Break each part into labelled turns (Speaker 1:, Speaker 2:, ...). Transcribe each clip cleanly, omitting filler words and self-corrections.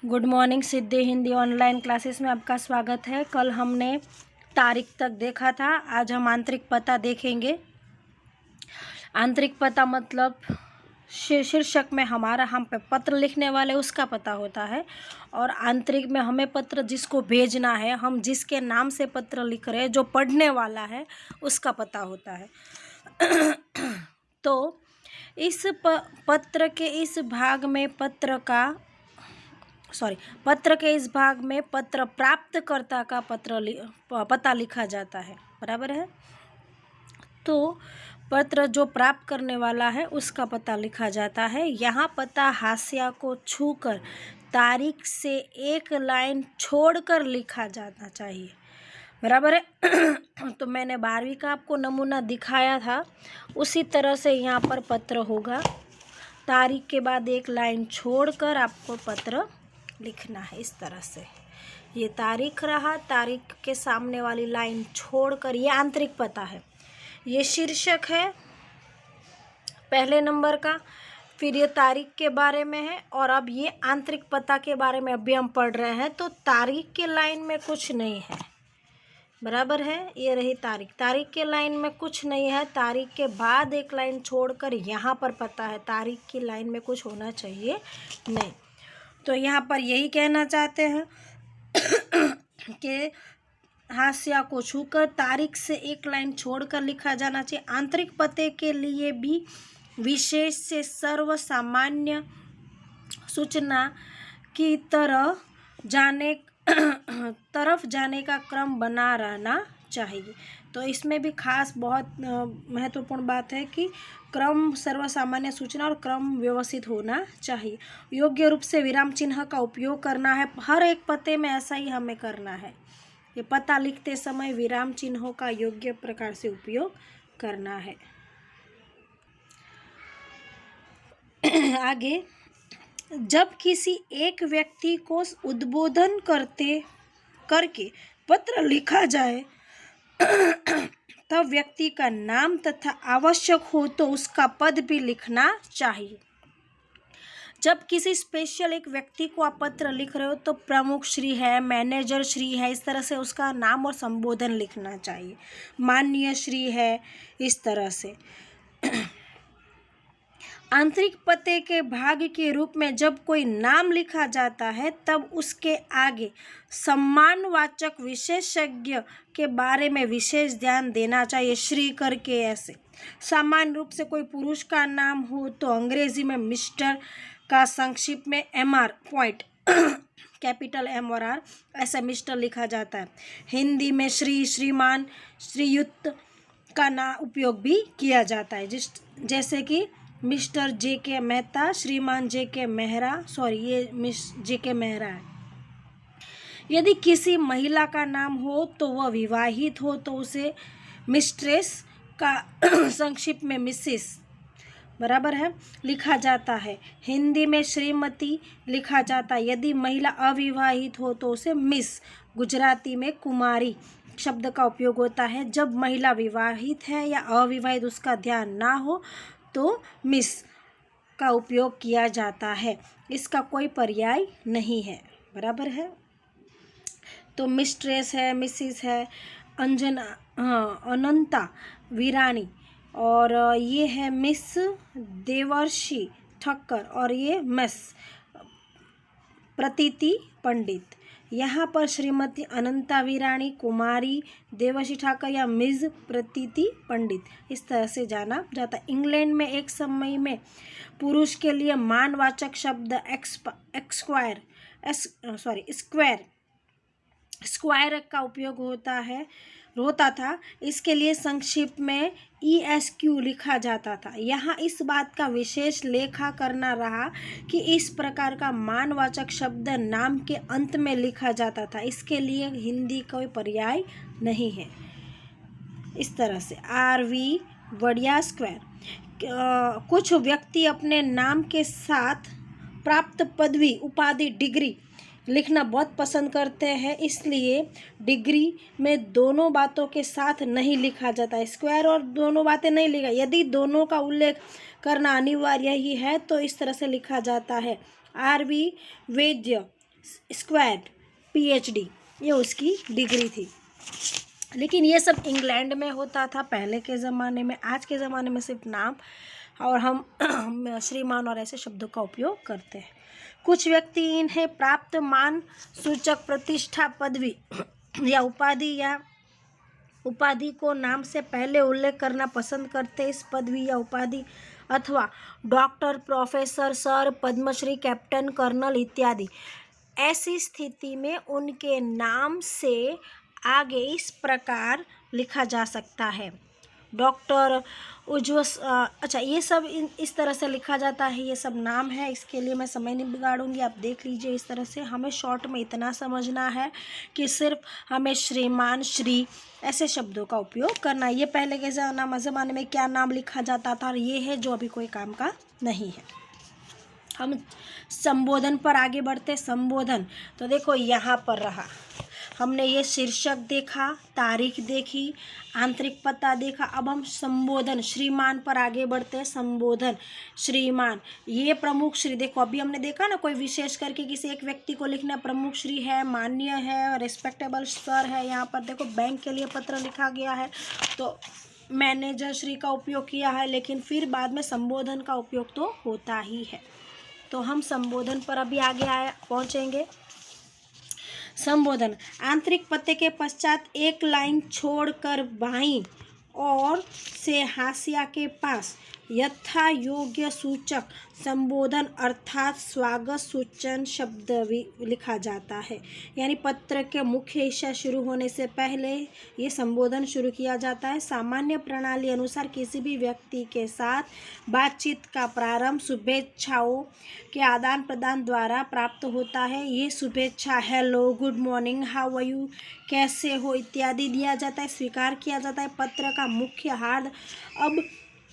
Speaker 1: Good morning सिद्धि Hindi online classes में आपका स्वागत है। कल हमने तारीख तक देखा था, आज हम आंतरिक पता देखेंगे। आंतरिक पता मतलब शीर्षक में हमारा हम पे पत्र लिखने वाले उसका पता होता है, और आंतरिक में हमें पत्र जिसको भेजना है, हम जिसके नाम से पत्र लिख रहे हैं, जो पढ़ने वाला है उसका पता होता है। तो इस पत्र के इस भाग में पत्र के इस भाग में पत्र प्राप्तकर्ता का पता लिखा जाता है, बराबर है। तो पत्र जो प्राप्त करने वाला है उसका पता लिखा जाता है। यहाँ पता हाशिया को छूकर तारीख से एक लाइन छोड़कर लिखा जाना चाहिए, बराबर है। तो मैंने 12वीं का आपको नमूना दिखाया था, उसी तरह से यहाँ पर पत्र होगा। तारीख के बाद एक लाइन छोड़कर आपको पत्र लिखना है, इस तरह से। ये तारीख रहा, तारीख के सामने वाली लाइन छोड़कर, ये आंतरिक पता है। ये शीर्षक है पहले नंबर का, फिर ये तारीख के बारे में है, और अब ये आंतरिक पता के बारे में अभी हम पढ़ रहे हैं। तो तारीख के लाइन में कुछ नहीं है, बराबर है। ये रही तारीख, तारीख के लाइन में कुछ नहीं है। तारीख के बाद एक लाइन छोड़कर यहाँ पर पता है, तारीख की लाइन में कुछ होना चाहिए नहीं। तो यहाँ पर यही कहना चाहते हैं कि हाशिया को छूकर तारीख से एक लाइन छोड़कर लिखा जाना चाहिए। आंतरिक पते के लिए भी विशेष से सर्वसामान्य सूचना की तरफ जाने का क्रम बना रहना चाहिए। तो इसमें भी खास बहुत महत्वपूर्ण बात है कि क्रम, सर्वसामान्य सूचना और क्रम व्यवस्थित होना चाहिए। योग्य रूप से विराम चिन्ह का उपयोग करना है, हर एक पते में ऐसा ही हमें करना है। ये पता लिखते समय विराम चिन्हों का योग्य प्रकार से उपयोग करना है। आगे, जब किसी एक व्यक्ति को उद्बोधन करके पत्र लिखा जाए तब व्यक्ति का नाम तथा आवश्यक हो तो उसका पद भी लिखना चाहिए। जब किसी स्पेशल एक व्यक्ति को आप पत्र लिख रहे हो तो प्रमुख श्री है, मैनेजर श्री है, इस तरह से उसका नाम और संबोधन लिखना चाहिए। माननीय श्री है, इस तरह से। आंतरिक पते के भाग के रूप में जब कोई नाम लिखा जाता है तब उसके आगे सम्मानवाचक विशेषज्ञ के बारे में विशेष ध्यान देना चाहिए, श्री करके ऐसे। सामान्य रूप से कोई पुरुष का नाम हो तो अंग्रेजी में मिस्टर का संक्षिप्त में MR पॉइंट कैपिटल M और R ऐसा मिस्टर लिखा जाता है। हिंदी में श्री, श्रीमान, श्रीयुक्त का उपयोग भी किया जाता है, जैसे कि मिस्टर JK मेहता, श्रीमान JK मेहरा, ये मिस JK मेहरा है। यदि किसी महिला का नाम हो तो वह विवाहित हो तो उसे मिस्ट्रेस का संक्षिप्त में मिसेस, बराबर है, लिखा जाता है। हिंदी में श्रीमती लिखा जाता है। यदि महिला अविवाहित हो तो उसे मिस, गुजराती में कुमारी शब्द का उपयोग होता है। जब महिला विवाहित है या अविवाहित उसका ध्यान ना हो तो मिस का उपयोग किया जाता है, इसका कोई पर्याय नहीं है, बराबर है। तो मिस्ट्रेस है, मिसिस है, अनंता वीरानी, और ये है मिस देवर्षि ठक्कर, और ये मिस प्रतीति पंडित। यहाँ पर श्रीमती अनंता वीरानी, कुमारी देवर्षि ठाकर या मिस प्रतीति पंडित, इस तरह से जाना जाता है। इंग्लैंड में एक समय में पुरुष के लिए मानवाचक शब्द स्क्वायर का उपयोग होता था। इसके लिए संक्षिप्त में ESQ लिखा जाता था। यहाँ इस बात का विशेष लेखा करना रहा कि इस प्रकार का मानवाचक शब्द नाम के अंत में लिखा जाता था, इसके लिए हिंदी कोई पर्याय नहीं है। इस तरह से RV वड़िया स्क्वायर। कुछ व्यक्ति अपने नाम के साथ प्राप्त पदवी, उपाधि, डिग्री लिखना बहुत पसंद करते हैं, इसलिए डिग्री में दोनों बातों के साथ नहीं लिखा जाता है। स्क्वायर और दोनों बातें नहीं लिखा, यदि दोनों का उल्लेख करना अनिवार्य ही है तो इस तरह से लिखा जाता है। RV वैद्य स्क्वायर्ड PhD, ये उसकी डिग्री थी। लेकिन ये सब इंग्लैंड में होता था पहले के ज़माने में। आज के ज़माने में सिर्फ नाम और हम श्रीमान और ऐसे शब्दों का उपयोग करते हैं। कुछ व्यक्ति इन्हें प्राप्त मान सूचक प्रतिष्ठा, पदवी या उपाधि को नाम से पहले उल्लेख करना पसंद करते हैं। इस पदवी या उपाधि अथवा doctor, professor, sir, Padmashri, captain, colonel इत्यादि, ऐसी स्थिति में उनके नाम से आगे इस प्रकार लिखा जा सकता है। डॉक्टर अच्छा, ये सब इस तरह से लिखा जाता है। ये सब नाम है, इसके लिए मैं समय नहीं बिगाड़ूंगी, आप देख लीजिए इस तरह से। हमें शॉर्ट में इतना समझना है कि सिर्फ हमें श्रीमान, श्री ऐसे शब्दों का उपयोग करना है। ये पहले के ज़माने में क्या नाम लिखा जाता था और ये है जो अभी कोई काम का नहीं है। हम संबोधन पर आगे बढ़ते। संबोधन तो देखो यहाँ पर रहा, हमने ये शीर्षक देखा, तारीख देखी, आंतरिक पता देखा। अब हम संबोधन श्रीमान पर आगे बढ़ते हैं। संबोधन श्रीमान, ये प्रमुख श्री, देखो अभी हमने देखा ना, कोई विशेष करके किसी एक व्यक्ति को लिखना, प्रमुख श्री है, मान्य है, रिस्पेक्टेबल सर है। यहाँ पर देखो बैंक के लिए पत्र लिखा गया है तो मैनेजर श्री का उपयोग किया है, लेकिन फिर बाद में संबोधन का उपयोग तो होता ही है। तो हम संबोधन पर अभी आगे पहुँचेंगे। संबोधन आंतरिक पते के पश्चात एक लाइन छोड़कर बाईं ओर से हाशिया के पास यथा योग्य सूचक संबोधन अर्थात स्वागत सूचन शब्द लिखा जाता है। यानी पत्र के मुख्य हिस्सा शुरू होने से पहले ये संबोधन शुरू किया जाता है। सामान्य प्रणाली अनुसार किसी भी व्यक्ति के साथ बातचीत का प्रारंभ शुभेच्छाओं के आदान प्रदान द्वारा प्राप्त होता है। ये शुभेच्छा hello, good morning, how are you, कैसे हो इत्यादि दिया जाता है, स्वीकार किया जाता है। पत्र का मुख्य हार्द अब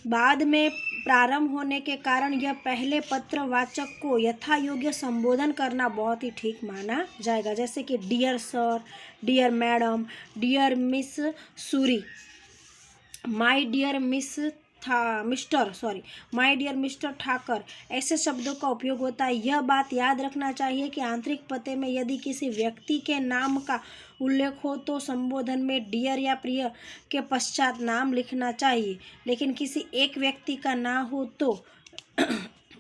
Speaker 1: बाद में प्रारंभ होने के कारण यह पहले पत्र वाचक को यथा योग्य संबोधन करना बहुत ही ठीक माना जाएगा। जैसे कि dear sir, dear madam, dear miss Suri, my dear my dear mister Thakar, ऐसे शब्दों का उपयोग होता है। यह बात याद रखना चाहिए कि आंतरिक पते में यदि किसी व्यक्ति के नाम का उल्लेख हो तो संबोधन में डियर या प्रिय के पश्चात नाम लिखना चाहिए, लेकिन किसी एक व्यक्ति का ना हो तो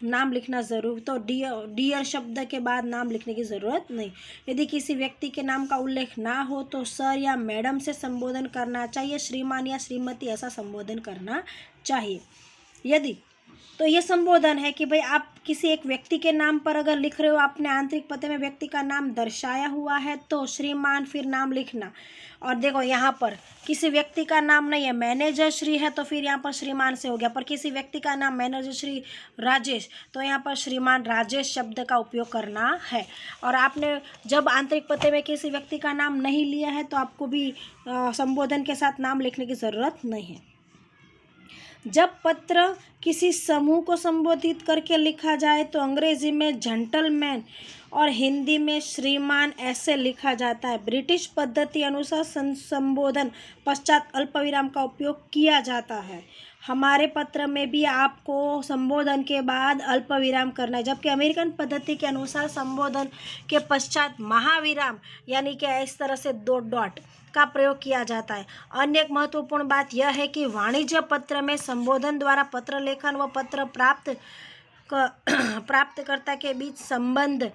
Speaker 1: नाम लिखना ज़रूर, तो डियर शब्द के बाद नाम लिखने की ज़रूरत नहीं। यदि किसी व्यक्ति के नाम का उल्लेख ना हो तो सर या मैडम से संबोधन करना चाहिए, श्रीमान या श्रीमती ऐसा संबोधन करना चाहिए। यदि तो ये संबोधन है कि भाई आप किसी एक व्यक्ति के नाम पर अगर लिख रहे हो, आपने आंतरिक पते में व्यक्ति का नाम दर्शाया हुआ है तो श्रीमान फिर नाम लिखना। और देखो यहाँ पर किसी व्यक्ति का नाम नहीं है, मैनेजर श्री है तो फिर यहाँ पर श्रीमान से हो गया। पर किसी व्यक्ति का नाम मैनेजर श्री राजेश तो यहाँ पर श्रीमान राजेश शब्द का उपयोग करना है। और आपने जब आंतरिक पते में किसी व्यक्ति का नाम नहीं लिया है तो आपको भी संबोधन के साथ नाम लिखने की ज़रूरत नहीं है। जब पत्र किसी समूह को संबोधित करके लिखा जाए तो अंग्रेजी में जेंटलमैन और हिंदी में श्रीमान ऐसे लिखा जाता है। ब्रिटिश पद्धति अनुसार संबोधन पश्चात अल्पविराम का उपयोग किया जाता है। हमारे पत्र में भी आपको संबोधन के बाद अल्पविराम करना है, जबकि अमेरिकन पद्धति के अनुसार संबोधन के पश्चात महाविराम यानी कि इस तरह से 2 डॉट का प्रयोग किया जाता है। अन्य एक महत्वपूर्ण बात यह है कि वाणिज्य पत्र में संबोधन द्वारा पत्र लेखन व पत्र प्राप्तकर्ता के बीच संबंध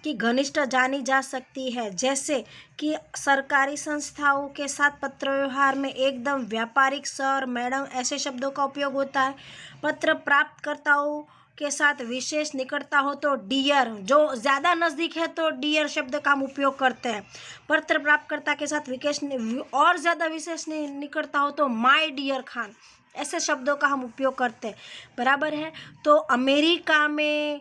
Speaker 1: की घनिष्ठता जानी जा सकती है। जैसे कि सरकारी संस्थाओं के साथ पत्र व्यवहार में एकदम व्यापारिक सर, मैडम ऐसे शब्दों का उपयोग होता है। पत्र प्राप्तकर्ताओं के साथ विशेष निकटता हो तो डियर, जो ज़्यादा नज़दीक है तो डियर शब्द का हम उपयोग करते हैं। पत्र प्राप्तकर्ता के साथ और ज़्यादा विशेष निकटता हो तो माय डियर खान ऐसे शब्दों का हम उपयोग करते हैं। बराबर है। तो अमेरिका में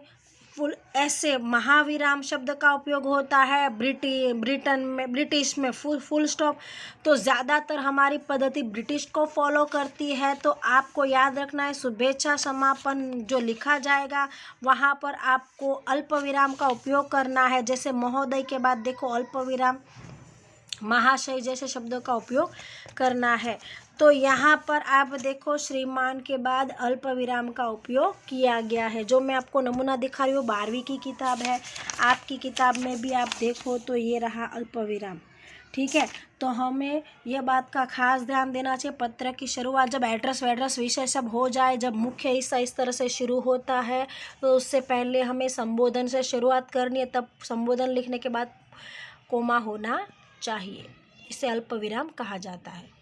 Speaker 1: ऐसे महाविराम शब्द का उपयोग होता है, ब्रिटिश में फुल स्टॉप। तो ज़्यादातर हमारी पद्धति ब्रिटिश को फॉलो करती है। तो आपको याद रखना है शुभेच्छा समापन जो लिखा जाएगा वहाँ पर आपको अल्पविराम का उपयोग करना है। जैसे महोदय के बाद देखो अल्पविराम, महाशय जैसे शब्दों का उपयोग करना है। तो यहाँ पर आप देखो श्रीमान के बाद अल्प विराम का उपयोग किया गया है। जो मैं आपको नमूना दिखा रही हूँ 12वीं की किताब है, आपकी किताब में भी आप देखो तो ये रहा अल्प विराम। ठीक है, तो हमें यह बात का खास ध्यान देना चाहिए, पत्र की शुरुआत जब एड्रेस वैड्रेस विषय सब हो जाए, जब मुख्य हिस्सा इस तरह से शुरू होता है तो उससे पहले हमें संबोधन से शुरुआत करनी है, तब संबोधन लिखने के बाद कोमा होना चाहिए। इसे अल्प विराम कहा जाता है।